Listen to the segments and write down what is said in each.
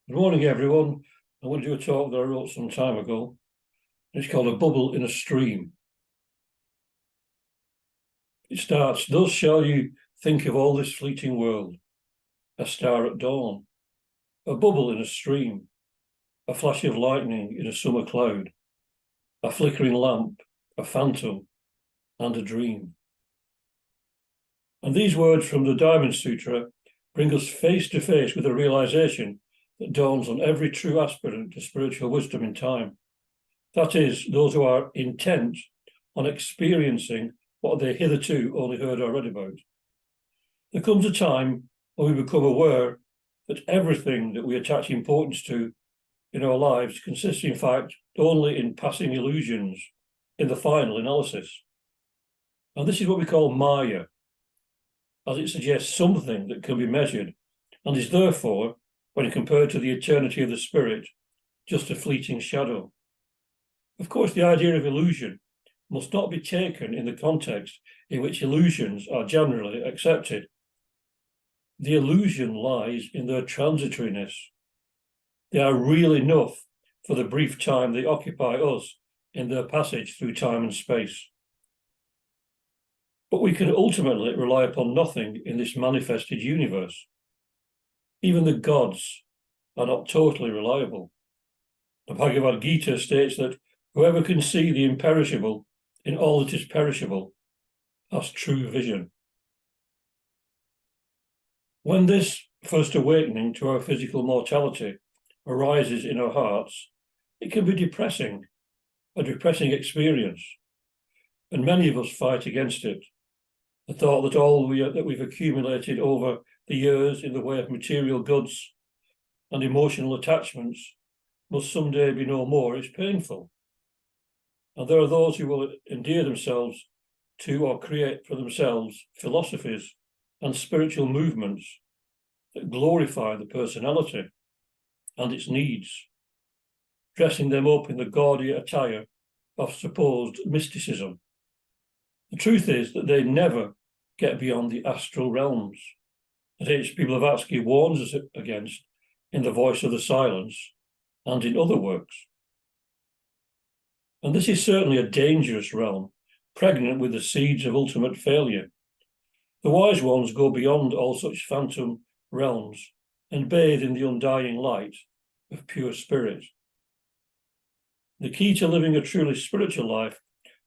Good morning, everyone. I want to do a talk that I wrote some time ago. It's called A Bubble in a Stream. It starts, thus shall you think of all this fleeting world, a star at dawn, a bubble in a stream, a flash of lightning in a summer cloud, a flickering lamp, a phantom, and a dream. And these words from the Diamond Sutra bring us face to face with a realization that dawns on every true aspirant to spiritual wisdom in time. That is, those who are intent on experiencing what they hitherto only heard or read about. There comes a time when we become aware that everything that we attach importance to in our lives consists, in fact, only in passing illusions in the final analysis. And this is what we call Maya, as it suggests something that can be measured and is therefore, when compared to the eternity of the spirit, just a fleeting shadow. Of course, the idea of illusion must not be taken in the context in which illusions are generally accepted. The illusion lies in their transitoriness. They are real enough for the brief time they occupy us in their passage through time and space. But we can ultimately rely upon nothing in this manifested universe. Even the gods are not totally reliable. The Bhagavad Gita states that whoever can see the imperishable in all that is perishable has true vision. When this first awakening to our physical mortality arises in our hearts, it can be depressing, a depressing experience, and many of us fight against it. The thought that all that we've accumulated over the years in the way of material goods and emotional attachments must someday be no more is painful. And there are those who will endear themselves to or create for themselves philosophies and spiritual movements that glorify the personality and its needs, dressing them up in the gaudy attire of supposed mysticism. The truth is that they never get beyond the astral realms, that H.P. Blavatsky warns us against in The Voice of the Silence and in other works. And this is certainly a dangerous realm, pregnant with the seeds of ultimate failure. The wise ones go beyond all such phantom realms and bathe in the undying light of pure spirit. The key to living a truly spiritual life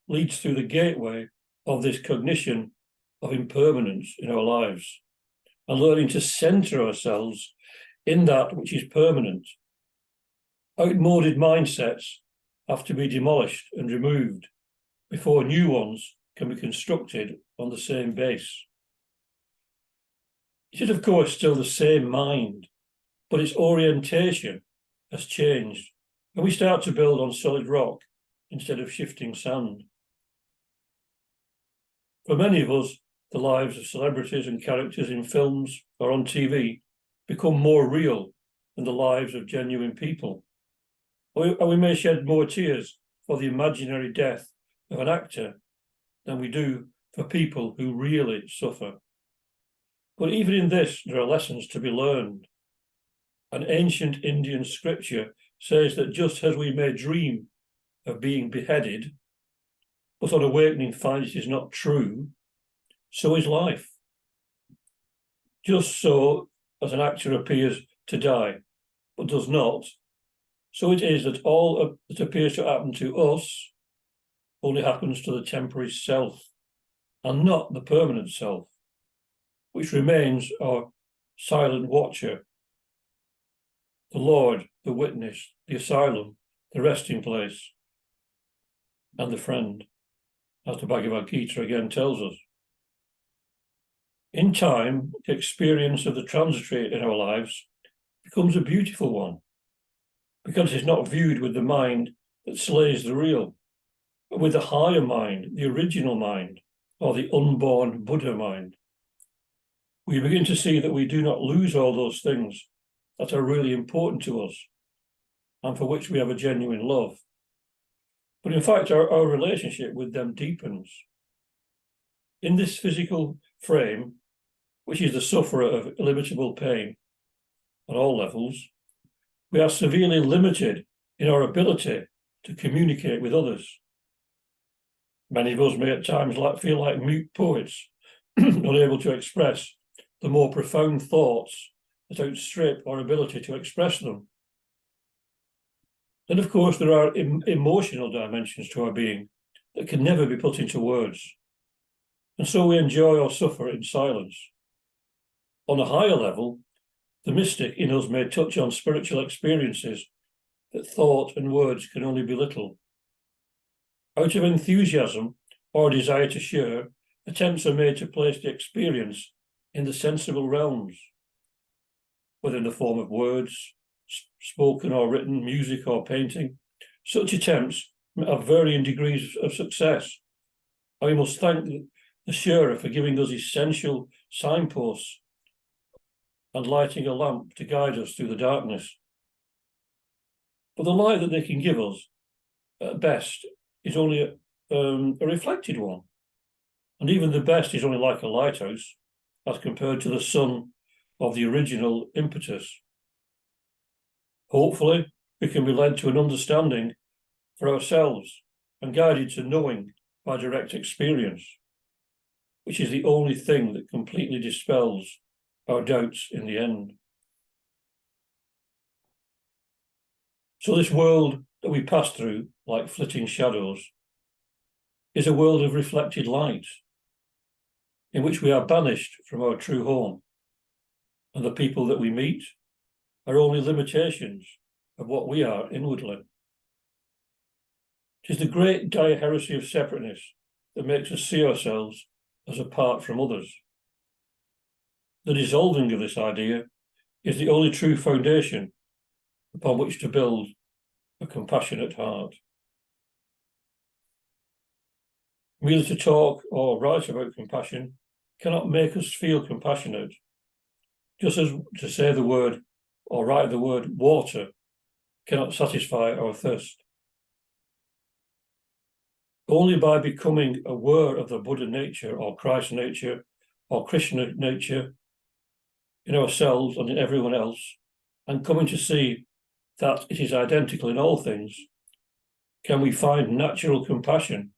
leads through the gateway of this cognition of impermanence in our lives and learning to center ourselves in that which is permanent. Outmoded mindsets have to be demolished and removed before new ones can be constructed on the same base. It is, of course, still the same mind, but its orientation has changed, and we start to build on solid rock instead of shifting sand. For many of us, the lives of celebrities and characters in films or on TV become more real than the lives of genuine people. And we may shed more tears for the imaginary death of an actor than we do for people who really suffer. But even in this, there are lessons to be learned. An ancient Indian scripture says that just as we may dream of being beheaded, but on awakening find it is not true, so is life. Just so as an actor appears to die, but does not, so it is that all that appears to happen to us only happens to the temporary self, and not the permanent self, which remains our silent watcher, the Lord, the witness, the asylum, the resting place, and the friend, as the Bhagavad Gita again tells us. In time, the experience of the transitory in our lives becomes a beautiful one, because it's not viewed with the mind that slays the real, but with the higher mind, the original mind, or the unborn Buddha mind. We begin to see that we do not lose all those things that are really important to us and for which we have a genuine love. But in fact, our relationship with them deepens. In this physical frame, which is the sufferer of illimitable pain on all levels, we are severely limited in our ability to communicate with others. Many of us may at times feel like mute poets, unable to express the more profound thoughts that outstrip our ability to express them. And of course, there are emotional dimensions to our being that can never be put into words. And so we enjoy or suffer in silence. On a higher level, the mystic in us may touch on spiritual experiences that thought and words can only belittle. Out of enthusiasm or desire to share, attempts are made to place the experience in the sensible realms, whether in the form of words, spoken or written, music or painting. Such attempts have varying degrees of success. I must thank the sharer for giving us essential signposts and lighting a lamp to guide us through the darkness. But the light that they can give us, at best, is only a reflected one. And even the best is only like a lighthouse as compared to the sun of the original impetus. Hopefully, we can be led to an understanding for ourselves and guided to knowing by direct experience, which is the only thing that completely dispels our doubts in the end. So this world that we pass through, like flitting shadows, is a world of reflected light, in which we are banished from our true home, and the people that we meet are only limitations of what we are inwardly. It is the great dire heresy of separateness that makes us see ourselves as apart from others. The dissolving of this idea is the only true foundation upon which to build a compassionate heart. Merely to talk or write about compassion cannot make us feel compassionate, just as to say the word or write the word water cannot satisfy our thirst. Only by becoming aware of the Buddha nature or Christ nature or Krishna nature in ourselves and in everyone else, and coming to see that it is identical in all things, can we find natural compassion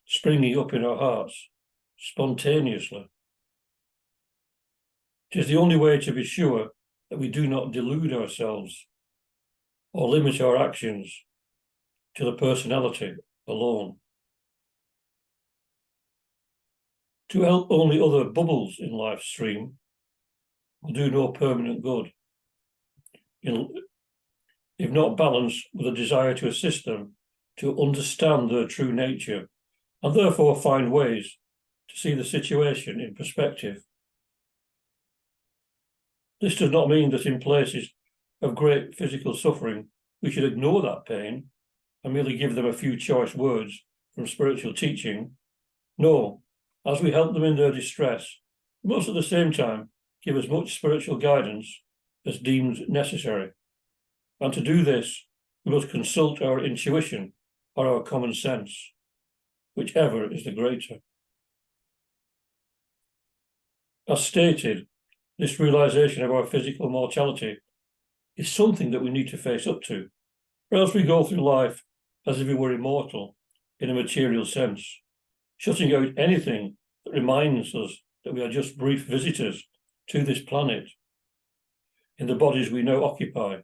springing up in our hearts spontaneously. It is the only way to be sure that we do not delude ourselves or limit our actions to the personality alone. To help only other bubbles in life's stream will do no permanent good, if not balanced with a desire to assist them to understand their true nature and therefore find ways to see the situation in perspective. This does not mean that in places of great physical suffering we should ignore that pain and merely give them a few choice words from spiritual teaching. No, as we help them in their distress, we must at the same time give as much spiritual guidance as deemed necessary. And to do this, we must consult our intuition or our common sense, whichever is the greater. As stated, this realization of our physical mortality is something that we need to face up to, or else we go through life as if we were immortal in a material sense, shutting out anything that reminds us that we are just brief visitors to this planet in the bodies we now occupy.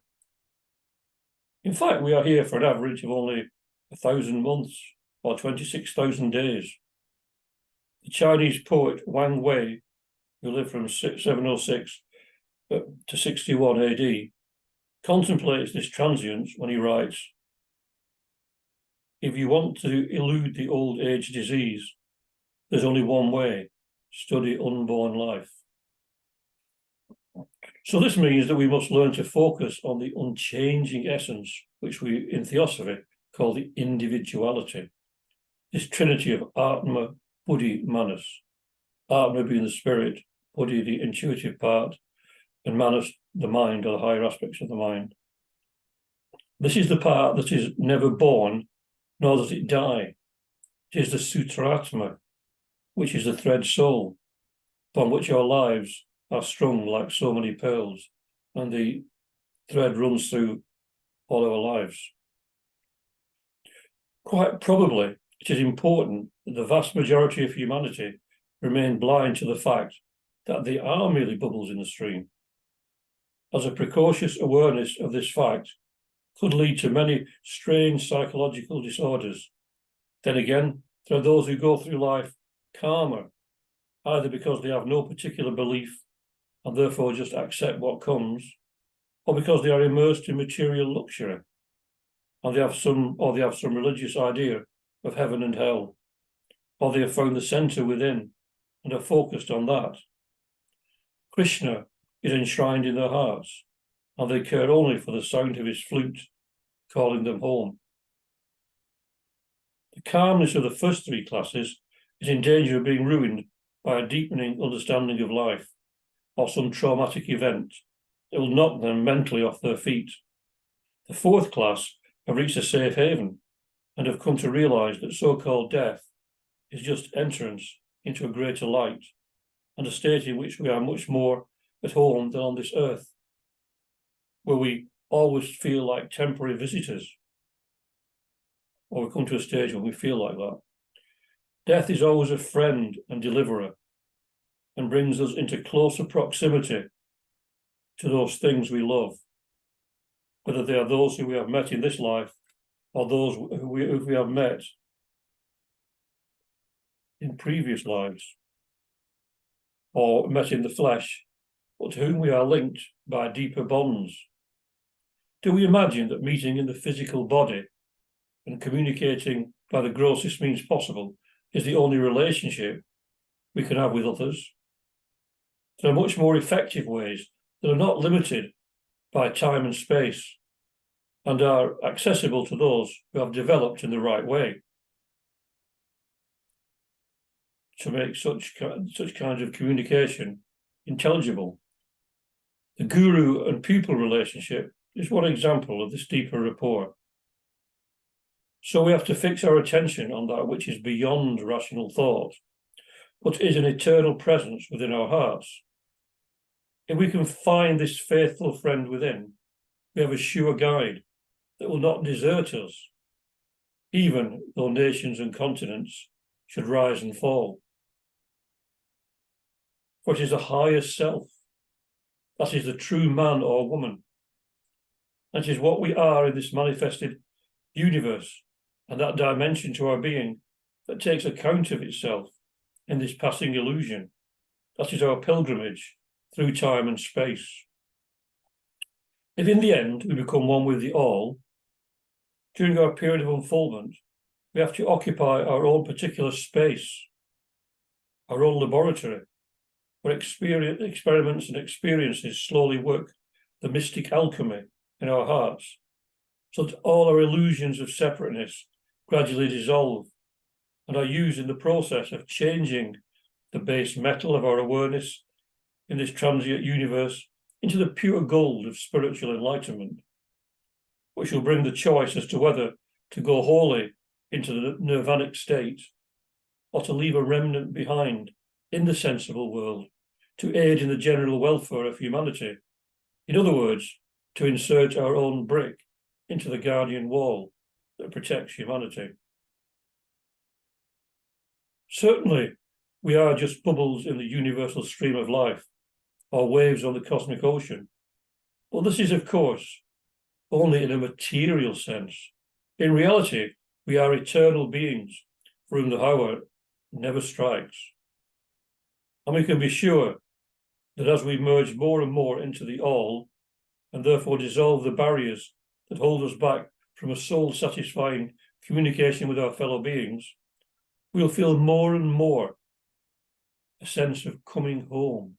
In fact, we are here for an average of only 1,000 months or 26,000 days. The Chinese poet Wang Wei, who lived from 706 to 61 AD, contemplates this transience when he writes, "If you want to elude the old age disease, there's only one way: study unborn life." So this means that we must learn to focus on the unchanging essence, which we in Theosophy call the individuality. This trinity of Atma, Buddhi, Manas. Atma being the spirit, Buddhi the intuitive part, and Manas the mind, or the higher aspects of the mind. This is the part that is never born, nor does it die. It is the Sutratma, which is the thread soul, upon which our lives are strung like so many pearls, and the thread runs through all our lives. Quite probably, it is important that the vast majority of humanity remain blind to the fact that they are merely bubbles in the stream, as a precocious awareness of this fact could lead to many strange psychological disorders. Then again, there are those who go through life calmer, either because they have no particular belief and therefore just accept what comes, or because they are immersed in material luxury and they have some religious idea of heaven and hell, or they have found the center within and are focused on that. Krishna is enshrined in their hearts, and they care only for the sound of his flute calling them home. The calmness of the first three classes is in danger of being ruined by a deepening understanding of life or some traumatic event that will knock them mentally off their feet. The fourth class have reached a safe haven and have come to realize that so-called death is just entrance into a greater light and a state in which we are much more at home than on this earth, where we always feel like temporary visitors, or we come to a stage when we feel like that. Death is always a friend and deliverer and brings us into closer proximity to those things we love, whether they are those who we have met in this life or those who we have met in previous lives or met in the flesh, but to whom we are linked by deeper bonds. Do we imagine that meeting in the physical body and communicating by the grossest means possible is the only relationship we can have with others? There are much more effective ways that are not limited by time and space and are accessible to those who have developed in the right way to make such kinds of communication intelligible. The guru and pupil relationship is one example of this deeper rapport. So we have to fix our attention on that which is beyond rational thought, but is an eternal presence within our hearts. If we can find this faithful friend within, we have a sure guide that will not desert us, even though nations and continents should rise and fall. For it is the higher self that is the true man or woman. That is what we are in this manifested universe, and that dimension to our being that takes account of itself in this passing illusion. That is our pilgrimage through time and space. If in the end we become one with the all, during our period of unfoldment, we have to occupy our own particular space, our own laboratory, where experiments and experiences slowly work the mystic alchemy in our hearts, so that all our illusions of separateness gradually dissolve and are used in the process of changing the base metal of our awareness in this transient universe into the pure gold of spiritual enlightenment, which will bring the choice as to whether to go wholly into the nirvanic state or to leave a remnant behind in the sensible world to aid in the general welfare of humanity. In other words, to insert our own brick into the guardian wall that protects humanity. Certainly, we are just bubbles in the universal stream of life, or waves on the cosmic ocean. But this is, of course, only in a material sense. In reality, we are eternal beings for whom the hour never strikes. And we can be sure that as we merge more and more into the all, and therefore dissolve the barriers that hold us back from a soul-satisfying communication with our fellow beings, we'll feel more and more a sense of coming home,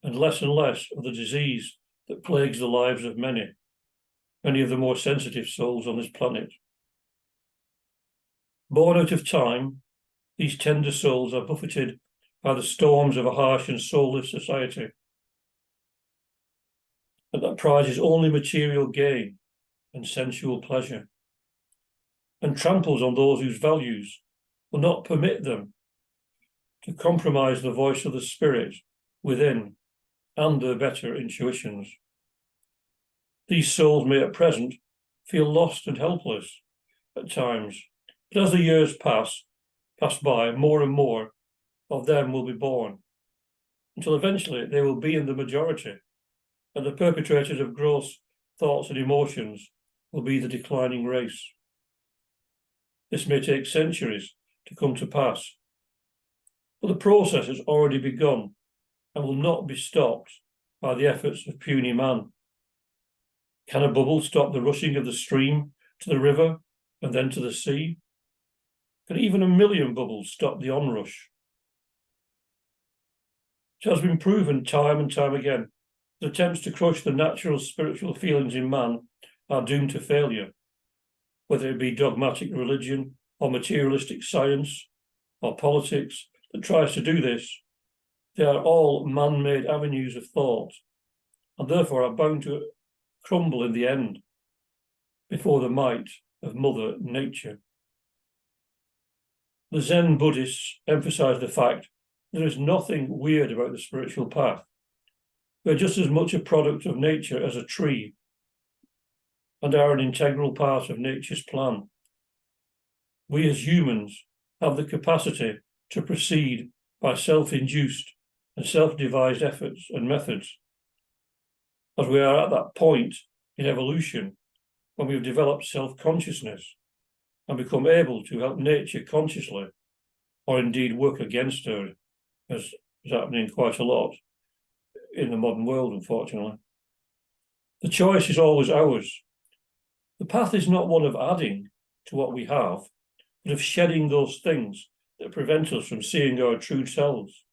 and less of the disease that plagues the lives of many of the more sensitive souls on this planet. Born out of time, these tender souls are buffeted by the storms of a harsh and soulless society, and that prizes only material gain and sensual pleasure, and tramples on those whose values will not permit them to compromise the voice of the spirit within and their better intuitions. These souls may at present feel lost and helpless at times, but as the years pass by, more and more of them will be born, until eventually they will be in the majority, and the perpetrators of gross thoughts and emotions will be the declining race. This may take centuries to come to pass, but the process has already begun and will not be stopped by the efforts of puny man. Can a bubble stop the rushing of the stream to the river and then to the sea? Can even a million bubbles stop the onrush? It has been proven time and time again that attempts to crush the natural spiritual feelings in man are doomed to failure, whether it be dogmatic religion or materialistic science or politics that tries to do this. They are all man-made avenues of thought, and therefore are bound to crumble in the end before the might of Mother Nature. The Zen Buddhists emphasize the fact there is nothing weird about the spiritual path. We are just as much a product of nature as a tree, and are an integral part of nature's plan. We as humans have the capacity to proceed by self-induced and self-devised efforts and methods, as we are at that point in evolution when we have developed self-consciousness and become able to help nature consciously, or indeed work against her, as is happening quite a lot in the modern world, unfortunately. The choice is always ours. The path is not one of adding to what we have, but of shedding those things that prevent us from seeing our true selves.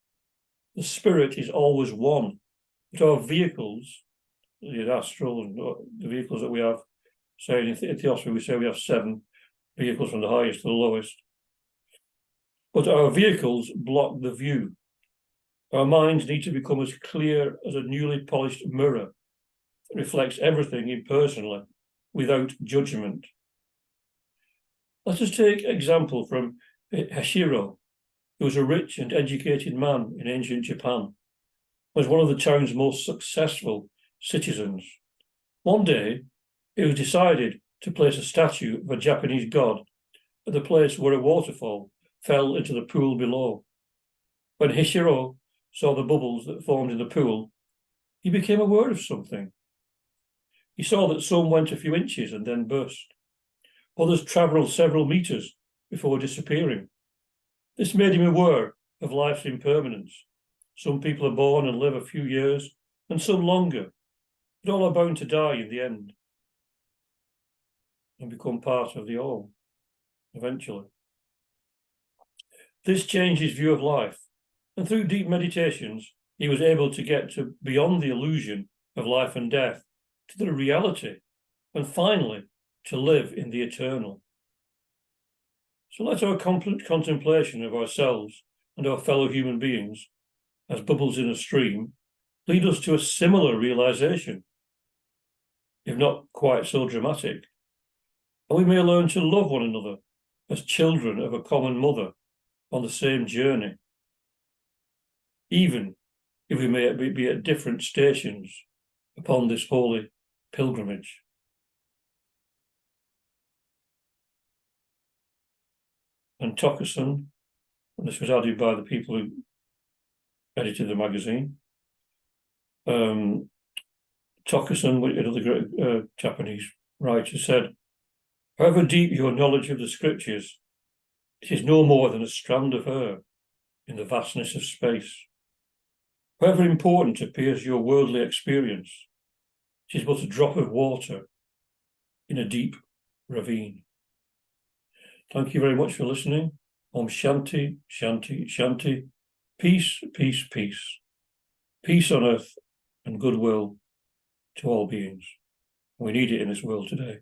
The spirit is always one, but our vehicles, the astral and the vehicles that we have, say in Theosophy we say we have 7 vehicles from the highest to the lowest. But our vehicles block the view. Our minds need to become as clear as a newly polished mirror that reflects everything impersonally, without judgment. Let us take example from Hashiro, who was a rich and educated man in ancient Japan, was one of the town's most successful citizens. One day, it was decided to place a statue of a Japanese god at the place where a waterfall fell into the pool below. When Hashiro saw the bubbles that formed in the pool, he became aware of something. He saw that some went a few inches and then burst. Others travelled several meters before disappearing. This made him aware of life's impermanence. Some people are born and live a few years, and some longer, but all are bound to die in the end and become part of the all, eventually. This changed his view of life, and through deep meditations, he was able to get to beyond the illusion of life and death, to the reality, and finally to live in the eternal. So let our contemplation of ourselves and our fellow human beings as bubbles in a stream lead us to a similar realization, if not quite so dramatic, and we may learn to love one another as children of a common mother on the same journey, even if we may be at different stations upon this holy pilgrimage. And Tokuson, and this was added by the people who edited the magazine, Tokuson, another great Japanese writer, said, "However deep your knowledge of the scriptures, it is no more than a strand of hair in the vastness of space. However important appears your worldly experience, it is but a drop of water in a deep ravine." Thank you very much for listening. Om Shanti, Shanti, Shanti. Peace, peace, peace. Peace on earth and goodwill to all beings. We need it in this world today.